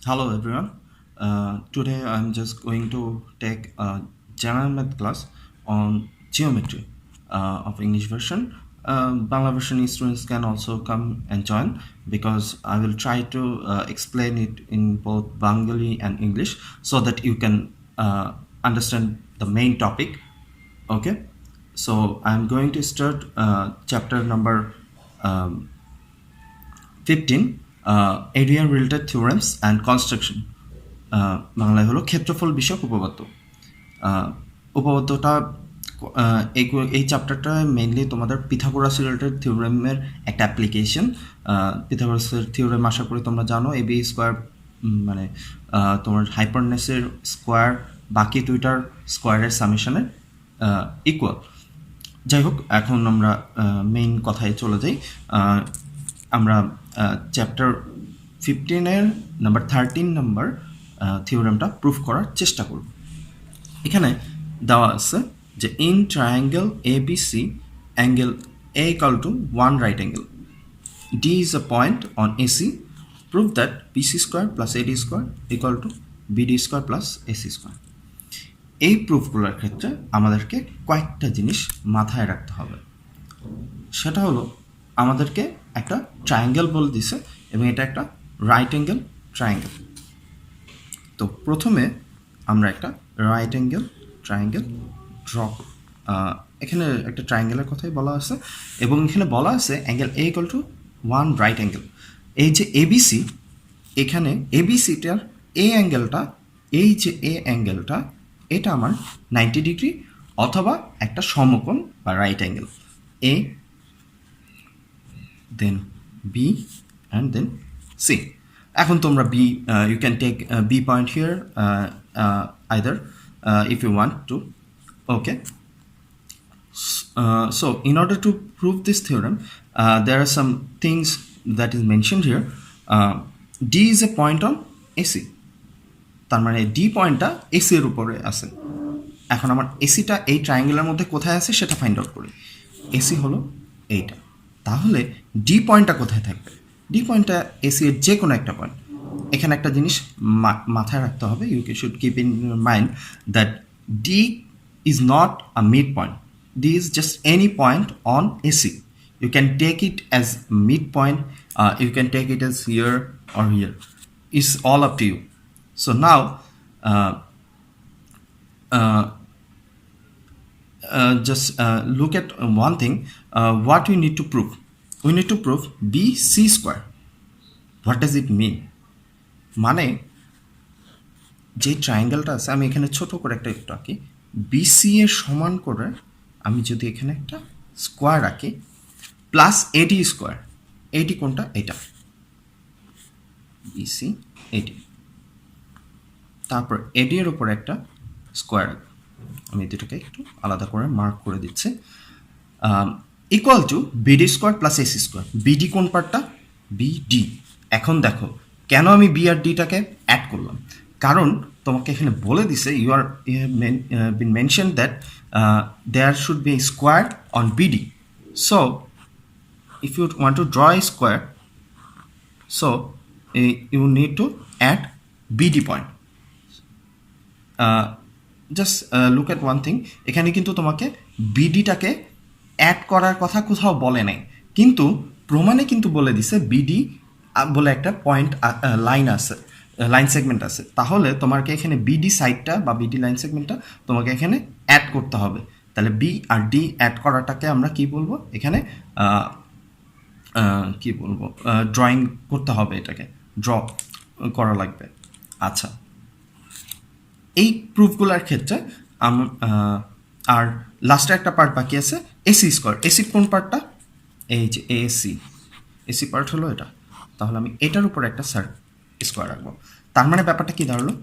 Hello everyone. Today I'm just going to take a general math class on geometry of English version. Bangla version students can also come and join because I will try to explain it in both Bengali and English so that you can understand the main topic. Okay, so I'm going to start chapter number um, 15 area related theorems and construction বাংলায় হলো ক্ষেত্রফল বিষয়ক উপপাদ্য উপপাদ্যটা এই চ্যাপ্টারটা mainly তোমাদের Pythagoras related থিওরেমের একটা অ্যাপ্লিকেশন পিথাগোরাসের থিওরেম আশা করি তোমরা জানো এ বি স্কোয়ার মানে তোমার হাইপারনেসের স্কোয়ার বাকি দুইটার স্কোয়ারের সামেশনের ইকুয়াল। যাই হোক এখন আমরা মেইন কথায় চলে যাই। আমরা চ্যাপ্টার 15-এর নাম্বার 13 নাম্বার থিওরেমটা প্রুফ করার চেষ্টা করব। এখানে দেওয়া আছে যে in triangle A B C angle A equal to 1 right angle D is a point on AC prove that BC square plus AD square equal to BD square plus AC square. এই প্রুফগুলোর ক্ষেত্রে আমাদেরকে কয়েকটা জিনিস মাথায় রাখতে হবে। সেটা হলো আমাদেরকে একটা ট্রায়াঙ্গেল বলে দিছে এবং এটা একটা রাইট অ্যাঙ্গেল ট্রায়াঙ্গেল। তো প্রথমে আমরা একটা রাইট অ্যাঙ্গেল ট্রায়াঙ্গেল ড্র করব। এখানে একটা ট্রায়াঙ্গেলের কথাই বলা আছে এবং এখানে বলা আছে angle A equal two 1 right angle. এই যে এবিসি, এখানে এবিসিটার এ অ্যাঙ্গেলটা, এই যে এ অ্যাঙ্গেলটা এটা আমার 90 ডিগ্রি অথবা একটা সমকোণ বা right angle. A then B and then C. এখন তোমরা B, you can take B point here either if you want to. Okay. So in order to prove this theorem, there are some things that is mentioned here. D is a point on AC. তার মানে D পয়েন্টটা AC এর উপরে আছে। এখন আমার এসিটা এই ট্রায়াঙ্গেলের মধ্যে কোথায় আছে সেটা ফাইন্ড আউট করি। এসি হলো এইটা, তাহলে ডি পয়েন্টটা কোথায় থাকবে? ডি পয়েন্টটা এসি এর যে কোনো একটা পয়েন্ট। এখানে একটা জিনিস মাথায় রাখতে হবে, you should keep in mind that D is not a mid point, D is just any point on AC. You can take it as midpoint, you can take it as here or here. It's all up to you. So now just look at one thing. What we need to prove? We need to prove BC square. What does it mean? মানে যে ট্রায়াঙ্গেলটা আছে, আমি এখানে ছোট করে একটা একটু আঁকি, বিসি এর সমান করে আমি যদি এখানে একটা স্কোয়ার আঁকি প্লাস এডি স্কোয়ার, এডি কোনটা? এটা বিসি এডি, তারপর এডি এর উপরে একটা স্কোয়ার, আমি দুটোকে একটু আলাদা করে মার্ক করে দিচ্ছি, equal to BD square plus AC square. BD কোন পার্টটা? বিডি। এখন দেখো কেন আমি বি আর ডিটাকে অ্যাড করলাম, কারণ তোমাকে এখানে বলে দিছে you have been mention that there should be a square on BD. So if you want to draw a square, so you need to add BD point. Just look at one thing, এখানে কিন্তু তোমাকে বিডিটাকে add করার কথা কোথাও বলে নাই, কিন্তু প্রমাণে কিন্তু বলে দিছে বিডি বলে একটা পয়েন্ট লাইন আছে, লাইন সেগমেন্ট আছে। তাহলে তোমাকে এখানে বিডি সাইডটা বা বিডি লাইন সেগমেন্টটা তোমাকে এখানে অ্যাড করতে হবে। তাহলে বি আর ডি অ্যাড করাটাকে আমরা কি বলবো? এখানে কি বলবো, ড্রয়িং করতে হবে, এটাকে ড্র করা লাগবে। আচ্ছা, এই প্রুফগুলোর ক্ষেত্রে আর লাস্টে একটা পার্ট বাকি আছে, এসি স্কোয়ার। এসি কোন পার্টটা? এই যে এসি, এসি পার্ট হলো এটা। তাহলে আমি এটার উপর একটা স্কোয়ার রাখবো। তার মানে ব্যাপারটা কি দাঁড়ালো,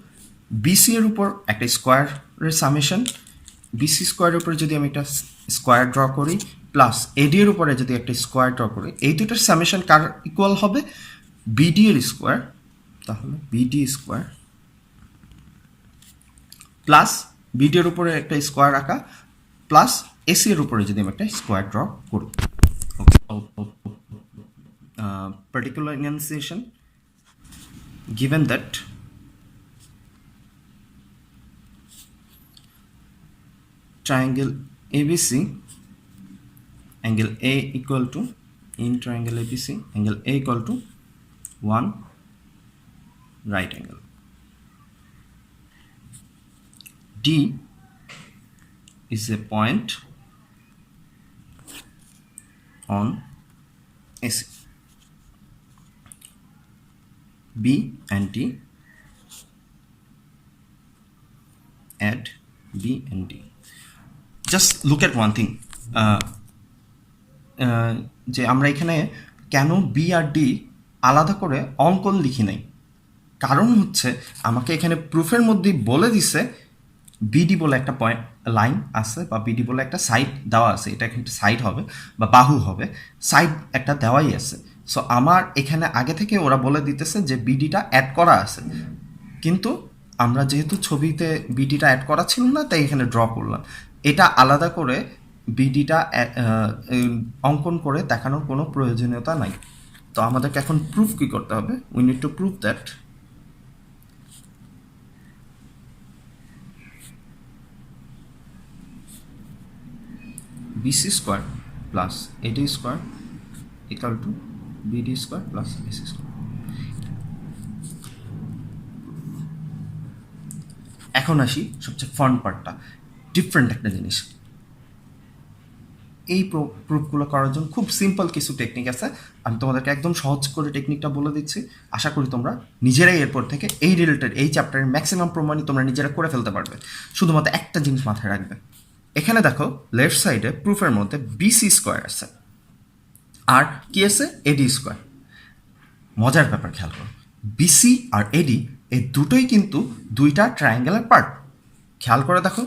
বিসি এর উপর একটা স্কোয়ারের সামেশন, বিসি স্কোয়ারের উপরে যদি আমি একটা স্কোয়ার ড্র করি প্লাস এডি এর উপরে যদি একটা স্কোয়ার ড্র করি, এই দুটোর সামেশন কার ইকুয়াল হবে? বিডি এর স্কোয়ার। তাহলে বিডি স্কোয়ার প্লাস বিডি এর উপরে একটা স্কোয়ার রাখা প্লাস এসি এর উপরে যদি আমি একটা স্কোয়ার ড্র করি। Particular enunciation, given that triangle ABC angle A equal to, in triangle ABC angle A equal to 1 right angle, D is a point on AC, B and D at B and D. Just look at one thing, যে আমরা এখানে কেন B আর D আলাদা করে অঙ্কন লিখি নাই, কারণ হচ্ছে আমাকে এখানে প্রুফের মধ্যেই বলে দিছে বিডি বলে একটা পয়েন্ট লাইন আছে বা বিডি বলে একটা সাইড দেওয়া আছে, এটা একটা সাইড হবে বা বাহু হবে, সাইড একটা দেওয়াই আছে। সো আমার এখানে আগে থেকে ওরা বলে দিতেছে যে বিডিটা অ্যাড করা আছে, কিন্তু আমরা যেহেতু ছবিতে বিডিটা অ্যাড করা ছিল না তাই এখানে ড্র করলাম। এটা আলাদা করে বিডিটা অঙ্কন করে দেখানোর কোনো প্রয়োজনীয়তা নাই। তো আমাদেরকে এখন প্রুফ কী করতে হবে? We need to prove that BC square plus AD square equal to BD square plus AC square. এখন আসি সবচেয়ে ফান পার্টটা, ডিফারেন্ট একটা জিনিস। এই প্রুফগুলো করার জন্য খুব সিম্পল কিছু টেকনিক আছে, আমি তোমাদেরকে একদম সহজ করে টেকনিকটা বলে দিচ্ছি। আশা করি তোমরা নিজেরাই এরপর থেকে এই রিলেটেড এই চ্যাপ্টারের ম্যাক্সিমাম প্রমাণই তোমরা নিজেরা করে ফেলতে পারবে। শুধুমাত্র একটা জিনিস মাথায় রাখবে, এখানে দেখো লেফট সাইডে প্রুফের মধ্যে বিসি স্কোয়ার আছে আর কি আছে এডি স্কোয়ার। মজার ব্যাপার খেয়াল করো, বিসি আর এডি এই দুটোই কিন্তু দুইটা ট্রায়াঙ্গেলের পার্ট। খেয়াল করে দেখো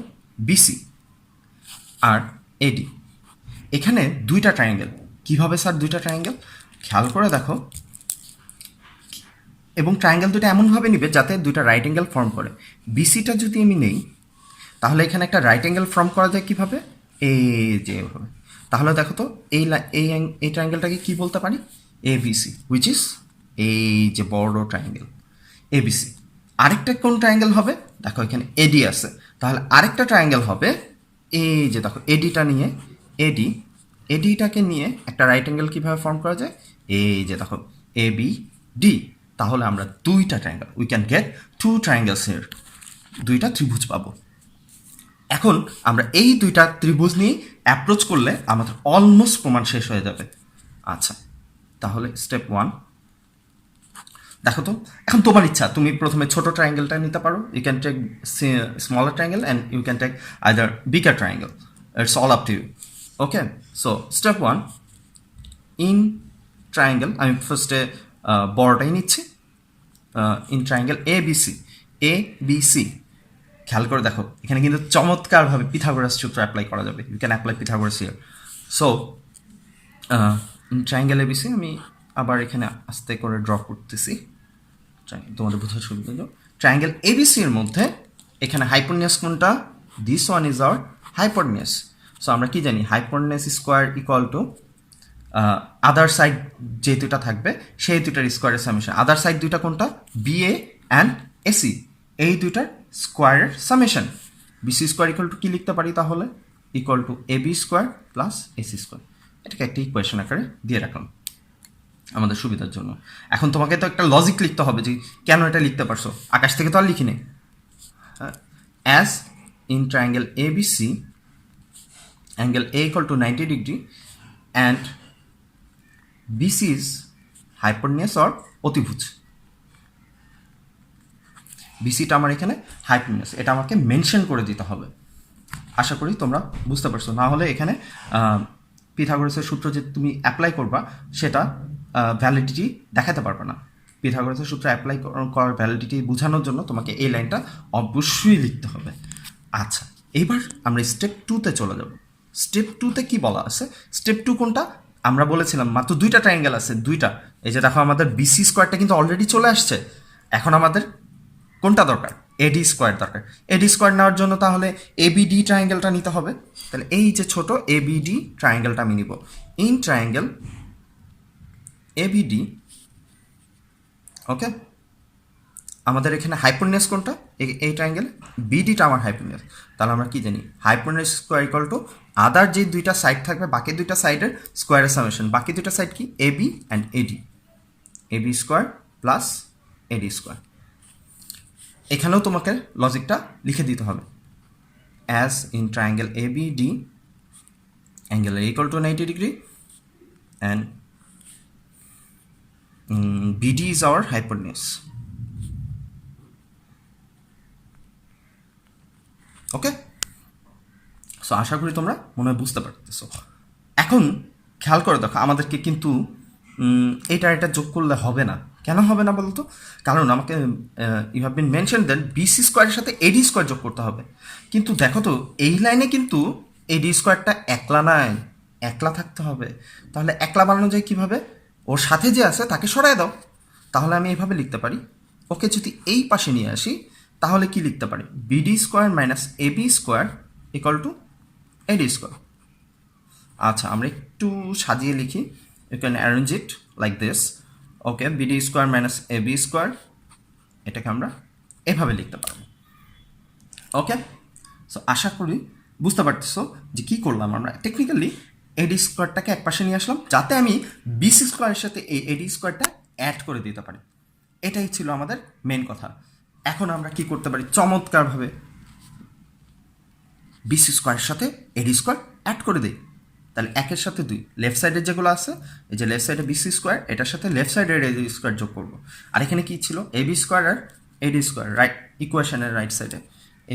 বিসি আর এডি, এখানে দুইটা ট্রায়াঙ্গেল। কিভাবে স্যার দুইটা ট্রায়াঙ্গেল? খেয়াল করে দেখো, এবং ট্রায়াঙ্গেল দুটো এমনভাবে নিবে যাতে দুইটা রাইট অ্যাঙ্গেল ফর্ম করে। বিসিটা যদি আমি নেই তাহলে এখানে একটা রাইট অ্যাঙ্গেল ফর্ম করা যায় কীভাবে? এই যে এভাবে। তাহলে দেখো তো এই ট্রায়াঙ্গেলটাকে কী বলতে পারি? এবিসি, হুইচ ইজ এই যে বড় ট্রায়াঙ্গেল এবিসি। আরেকটা কোন ট্রায়াঙ্গেল হবে? দেখো এখানে এডি আছে, তাহলে আরেকটা ট্রায়াঙ্গেল হবে এই যে দেখো এডিটা নিয়ে এডিটাকে নিয়ে একটা রাইট অ্যাঙ্গেল কীভাবে ফর্ম করা যায়? এই যে দেখো এ বি ডি। তাহলে আমরা দুইটা triangle, we can get two triangles here, দুইটা ত্রিভুজ পাবো। এখন আমরা এই দুইটা ত্রিভুজ নিয়ে অ্যাপ্রোচ করলে আমাদের অলমোস্ট প্রমাণ শেষ হয়ে যাবে। আচ্ছা, তাহলে স্টেপ 1 দেখো তো, এখন তোমার ইচ্ছা, তুমি প্রথমে ছোট ট্রায়াঙ্গেলটা নিতে পারো, you can take smaller triangle and you can take either bigger triangle, it's all up to you. Okay, so step 1 in triangle, আমি ফার্স্টে বড়টাই নিচ্ছি। In triangle A B C, খেয়াল করে দেখো এখানে কিন্তু চমৎকারভাবে পিথাগোরাস সূত্র অ্যাপ্লাই করা যাবে। You can apply Pythagoras here. So triangle ABC আমি আবার এখানে আস্তে করে ড্র করতেছি তোমাদের বোঝার সুবিধা। ট্রায়াঙ্গেল এবিসি এর মধ্যে এখানে হাইপোটেনিয়াস কোনটা? This one is our hypotenuse. So আমরা কি জানি? Hypotenuse square equal to other side যে দুটা থাকবে সেই দুটার স্কোয়ারের সামেশন। আদার সাইড দুইটা কোনটা? বিএ অ্যান্ড এসি, এই দুইটার স্কোয়ারের summation. BC square equal to কী লিখতে পারি তাহলে? Equal to A B square plus AC square. এটাকে একটা ইকুয়েশন আকারে দিয়ে রাখলাম আমাদের সুবিধার জন্য। এখন তোমাকে তো একটা লজিক লিখতে হবে যে কেন এটা লিখতে পারছো, আকাশ থেকে তো আর লিখি নেই। As in triangle A B C angle A equal to 90 degree and BC is hypotenuse or অতিভুজ। বিসিটা আমার এখানে হাইপোটেনিয়াস, এটা আমাকে মেনশন করে দিতে হবে। আশা করি তোমরা বুঝতে পারছো, না হলে এখানে পিথাগোরাসের সূত্র যে তুমি অ্যাপ্লাই করবা সেটা ভ্যালিডিটি দেখাতে পারবে না। পিথাগোরাসের সূত্র অ্যাপ্লাই করার ভ্যালিডিটি বোঝানোর জন্য তোমাকে এই লাইনটা অবশ্যই লিখতে হবে। আচ্ছা, এইবার আমরা স্টেপ 2-তে চলে যাব। স্টেপ 2-তে কি বলা আছে? স্টেপ 2 কোনটা? আমরা বলেছিলাম মাত্র দুইটা ট্রায়াঙ্গেল আছে, দুইটা। এই যে দেখো আমাদের বিসি স্কোয়ারটা কিন্তু অলরেডি চলে আসছে। এখন আমাদের কোনটা দরকার? এডি স্কোয়ার দরকার। এডি স্কোয়ার নেওয়ার জন্য তাহলে এবিডি ট্রায়াঙ্গেলটা নিতে হবে। তাহলে এই যে ছোট এবিডি ট্রায়াঙ্গেলটা আমি নিব। ইন ট্রায়াঙ্গেল এবিডি, ওকে, আমাদের এখানে হাইপোটেনিউস কোনটা, এই ট্রায়াঙ্গেল বিডিটা আমার হাইপোটেনিউস। তাহলে আমরা কি জানি, হাইপোটেনিউস স্কোয়ার ইকুয়াল টু আদার যে দুইটা সাইড থাকবে বাকি দুইটা সাইডের স্কোয়ারের সামেশন। বাকি দুইটা সাইড কি, AB and AD, AB square plus AD square. এখানেও তোমাকে লজিকটা লিখে দিতে হবে, as in triangle ABD angle A equal to 90 degree and BD is our hypotenuse. Okay, so আশা করি তোমরা মনে হয় বুঝতে পারতেছো। এখন খেয়াল করে দেখো, আমাদেরকে কিন্তু এটা যোগ করলে হবে না। কেন হবে না বলতো? কারণ আমাকে you have been mention then BC স্কোয়ারের সাথে এডি স্কোয়ার যোগ করতে হবে। কিন্তু দেখো তো এই লাইনে কিন্তু এডি স্কোয়ারটা একলা নাই, একলা থাকতে হবে। তাহলে একলা বানানো যায় কীভাবে? ওর সাথে যে আছে তাকে সরাই দাও। তাহলে আমি এইভাবে লিখতে পারি, ওকে যদি এই পাশে নিয়ে আসি তাহলে কি লিখতে পারি, BD square minus AB square equal to AD square. আচ্ছা, আমরা একটু সাজিয়ে লিখি, you can arrange it like this. Okay, BD square minus AB square, এটাকে আমরা এভাবে লিখতে পারবো। ওকে, সো আশা করি বুঝতে পারতেছো যে কী করলাম আমরা। টেকনিক্যালি এডি স্কোয়ারটাকে এক পাশে নিয়ে আসলাম যাতে আমি বিসি স্কোয়ারের সাথে এই এডি স্কোয়ারটা অ্যাড করে দিতে পারি। এটাই ছিল আমাদের মেন কথা। এখন আমরা কি করতে পারি, চমৎকারভাবে বিসি স্কোয়ারের সাথে এডি স্কোয়ার অ্যাড করে দিই। তাহলে একের সাথে দুই, লেফট সাইডের যেগুলো আছে, এই যে লেফট সাইডে বিসি স্কোয়ার, এটার সাথে লেফট সাইডের এডি স্কোয়ার যোগ করবো। আর এখানে কী ছিল, এবি স্কোয়ার আর এডি স্কোয়ার, রাইট ইকুয়েশনের রাইট সাইডে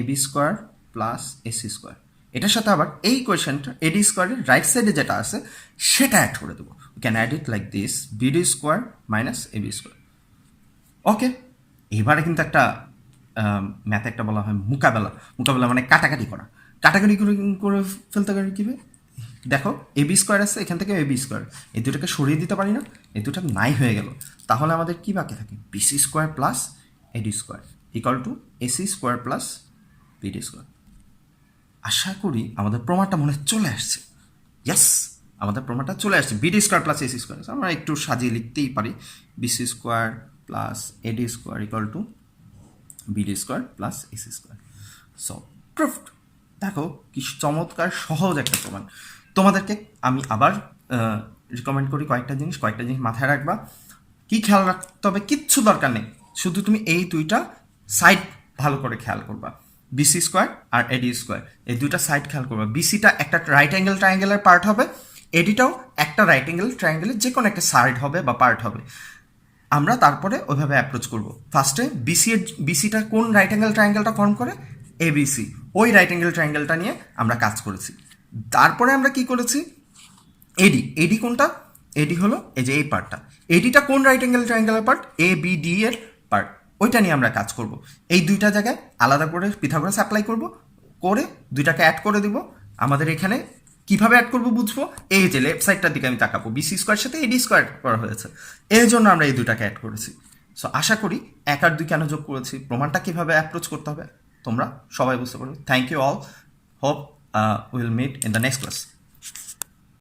AB square plus AC square. এটার সাথে আবার এই ইকুয়েশনটা এডি স্কোয়ারের রাইট সাইডে যেটা আছে সেটা অ্যাড করে দেবো। You can add it like this, BD square minus AB square. Okay, এবারে কিন্তু একটা ম্যাথে একটা বলা হয় মোকাবেলা। মোকাবেলা মানে কাটাকাটি করা। কাটাকাটি করে ফেলতে পারি কীভাবে, দেখো এবি স্কোয়ার আছে, এখান থেকে এবি স্কোয়ার, এই দুটাকে সরিয়ে দিতে পারি না, এই দুটা নাই হয়ে গেল। তাহলে আমাদের কী বাকি থাকে, BC square plus AD square equal to AC square plus BD square. আশা করি আমাদের প্রমাণটা মনে চলে আসছে। ইয়েস, আমাদের প্রমাণটা চলে আসছে, BD square plus AC square. আমরা একটু সাজিয়ে লিখতেই পারি, BC square plus AD square equal to BD square plus AC square. So proved. দেখো কি চমৎকার সহজ একটা প্রমাণ। তোমাদেরকে আমি আবার রিকমেন্ড করি কয়েকটা জিনিস মাথায় রাখবা। কি খেয়াল রাখতে হবে, কিচ্ছু দরকার নেই, শুধু তুমি এই দুইটা সাইড ভালো করে খেয়াল করবা, বিসি স্কোয়ার আর এডি স্কোয়ার, এই দুইটা সাইড খেয়াল করবা। বিসিটা একটা রাইট অ্যাঙ্গেল ট্রায়াঙ্গেলের পার্ট হবে, এডিটাও একটা রাইট অ্যাঙ্গেল ট্রায়াঙ্গেলের যে কোনো একটা সাইড হবে বা পার্ট হবে। আমরা তারপরে ওইভাবে অ্যাপ্রোচ করব। ফার্স্টে বিসিটা কোন রাইট অ্যাঙ্গেল ট্রায়াঙ্গেলটা ফর্ম করে, এবিসি, ওই রাইট অ্যাঙ্গেল ট্রায়াঙ্গেলটা নিয়ে আমরা কাজ করেছি। তারপরে আমরা কি করেছি, এডি কোনটা, এডি হলো এই যে এই পার্টটা, এডিটা কোন right angle ট্রায়াঙ্গেলের part, A B D এর পার্ট, ওইটা নিয়ে আমরা কাজ করব। এই দুইটা জায়গায় আলাদা করে পিথাগোরাস অ্যাপ্লাই করব, করে দুইটাকে অ্যাড করে দিব। আমাদের এখানে কিভাবে অ্যাড করবো বুঝবো, এই যে লেফট সাইডটার দিকে আমি তাকাবো, বিসি স্কোয়ার সাথে এডি স্কোয়ার করা হয়েছে, এর জন্য আমরা এই দুটাকে অ্যাড করেছি। সো আশা করি এক আর দুই কেন যোগ করেছি, প্রমাণটা কীভাবে অ্যাপ্রোচ করতে হবে তোমরা সবাই বুঝতে পারবে। Thank you all, hope will meet in the next class.